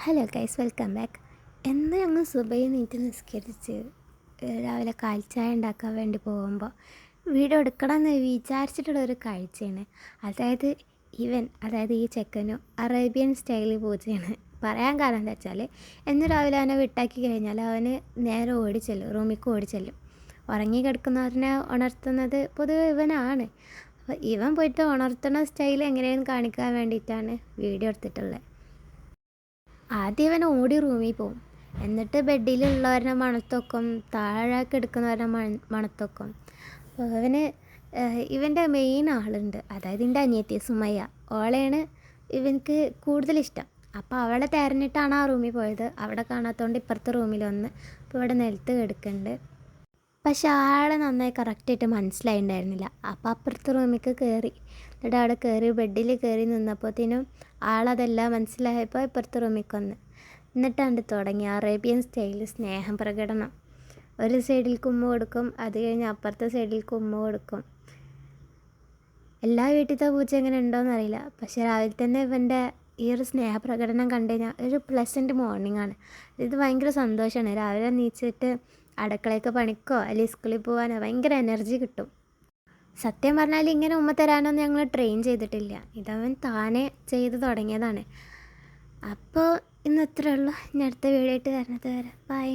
Hello guys, welcome back. എന്ന് ഞങ്ങൾ സുബൈ നീറ്റ് നിസ്കരിച്ച് രാവിലെ കാൽച്ചായ ഉണ്ടാക്കാൻ വേണ്ടി പോകുമ്പോൾ വീഡിയോ എടുക്കണമെന്ന് വിചാരിച്ചിട്ടുള്ളൊരു കാഴ്ചയാണ്. അതായത് ഈ ചെക്കനും അറേബ്യൻ സ്റ്റൈലിൽ പൂജയാണ്. പറയാൻ കാരണം എന്താ വെച്ചാൽ, എന്ന് രാവിലെ അവനെ വിട്ടാക്കി കഴിഞ്ഞാൽ അവന് നേരെ റൂമിലേക്ക് ഓടിച്ചെല്ലും. ഉറങ്ങി കിടക്കുന്നവരനെ ഉണർത്തുന്നത് പൊതുവെ ഇവനാണ്. അപ്പോൾ ഇവൻ പോയിട്ട് ഉണർത്തുന്ന സ്റ്റൈൽ എങ്ങനെയെന്ന് കാണിക്കാൻ വേണ്ടിയിട്ടാണ് വീഡിയോ എടുത്തിട്ടുള്ളത്. ആദ്യം ഇവൻ ഓടി റൂമിൽ പോവും. എന്നിട്ട് ബെഡിലുള്ളവരുടെ മണത്തൊക്കും താഴേക്ക് എടുക്കുന്നവരുടെ മണത്തൊക്കും. അപ്പോൾ ഇവൻ്റെ മെയിൻ ആളുണ്ട്, അതായത് എൻ്റെ അനിയത്തി സുമയ്യ. ഓളെയാണ് ഇവനക്ക് കൂടുതലിഷ്ടം. അപ്പോൾ അവളെ തിരഞ്ഞിട്ടാണ് ആ റൂമിൽ പോയത്. അവിടെ കാണാത്തതുകൊണ്ട് ഇപ്പുറത്തെ റൂമിൽ വന്ന് ഇപ്പോൾ ഇവിടെ നിലത്ത് കിടക്കുന്നുണ്ട്. പക്ഷെ ആളെ നന്നായി കറക്റ്റായിട്ട് മനസ്സിലായിട്ടുണ്ടായിരുന്നില്ല. അപ്പോൾ അപ്പുറത്തെ റൂമിലേക്ക് കയറി. എന്നിട്ട് അവിടെ കയറി ബെഡിൽ കയറി നിന്നപ്പോഴത്തേനും ആളതെല്ലാം മനസ്സിലായപ്പോൾ ഇപ്പുറത്തെ റൂമിലേക്ക് വന്ന്. എന്നിട്ടാണ്ട് തുടങ്ങി അറേബ്യൻ സ്റ്റൈലിൽ സ്നേഹം പ്രകടനം. ഒരു സൈഡിൽ ഉമ്മ കൊടുക്കും, അത് കഴിഞ്ഞ് അപ്പുറത്തെ സൈഡിൽ ഉമ്മ കൊടുക്കും. എല്ലാ വീട്ടിലത്തെ പൂച്ച എങ്ങനെ ഉണ്ടോയെന്ന് അറിയില്ല, പക്ഷേ രാവിലെ തന്നെ ഇവൻ്റെ ഈ ഒരു സ്നേഹപ്രകടനം കണ്ടു കഴിഞ്ഞാൽ ഒരു പ്ലസൻറ്റ് മോർണിംഗ് ആണ്. ഇത് ഭയങ്കര സന്തോഷമാണ്. രാവിലെ എണീച്ചിട്ട് അടുക്കളയ്ക്ക് പണിക്കോ അല്ലെങ്കിൽ സ്കൂളിൽ പോകാനോ ഭയങ്കര എനർജി കിട്ടും. സത്യം പറഞ്ഞാൽ ഇങ്ങനെ ഉമ്മ തരാനൊന്നും ഞങ്ങൾ ട്രെയിൻ ചെയ്തിട്ടില്ല. ഇതവൻ താനെ ചെയ്ത് തുടങ്ങിയതാണ്. അപ്പോൾ ഇന്ന് ഇത്രയേ ഉള്ളൂ. ഇനി അടുത്ത വീഡിയോ ആയിട്ട് വരുന്നത് വരെ ബൈ.